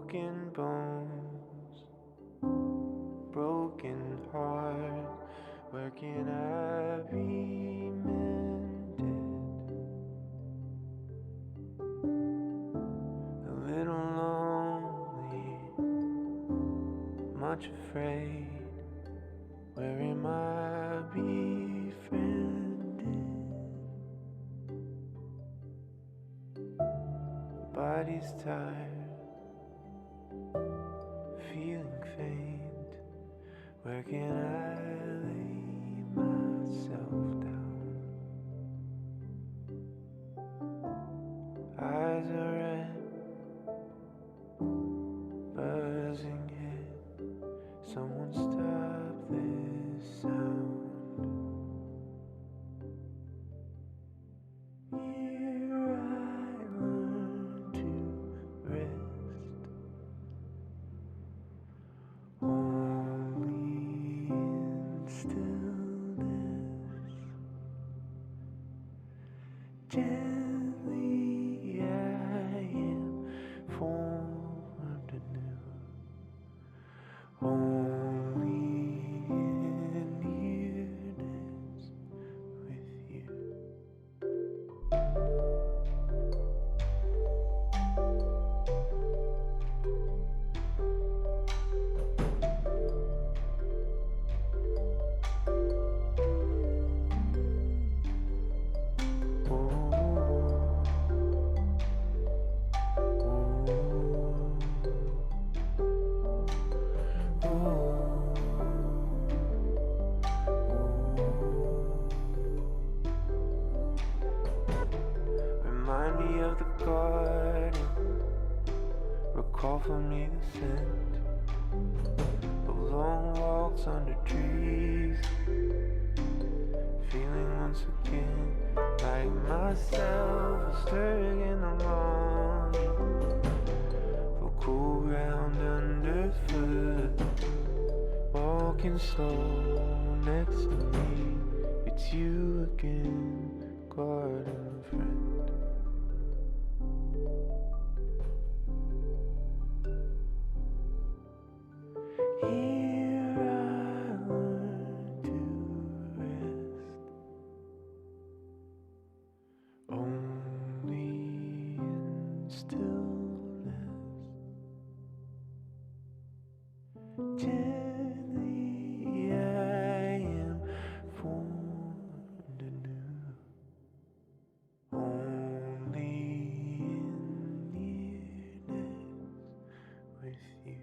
broken bones, broken heart. Where can I be mended? A little lonely, much afraid. Where am I befriended? Body's tired, feeling faint. Where can I lay myself down? Eyes are red, buzzing head. Someone stop this sound. Here I learn to rest, only in stillness. Gently I am formed anew, only in nearness with you. Remind me of the garden, recall for me the scent of long walks under trees. Feeling once again like myself, stirring in the morning, for cool ground underfoot. Walking slow next to me, it's you again, garden friend. Here I learn to rest, only in stillness. Gently I am formed anew, only in nearness with you.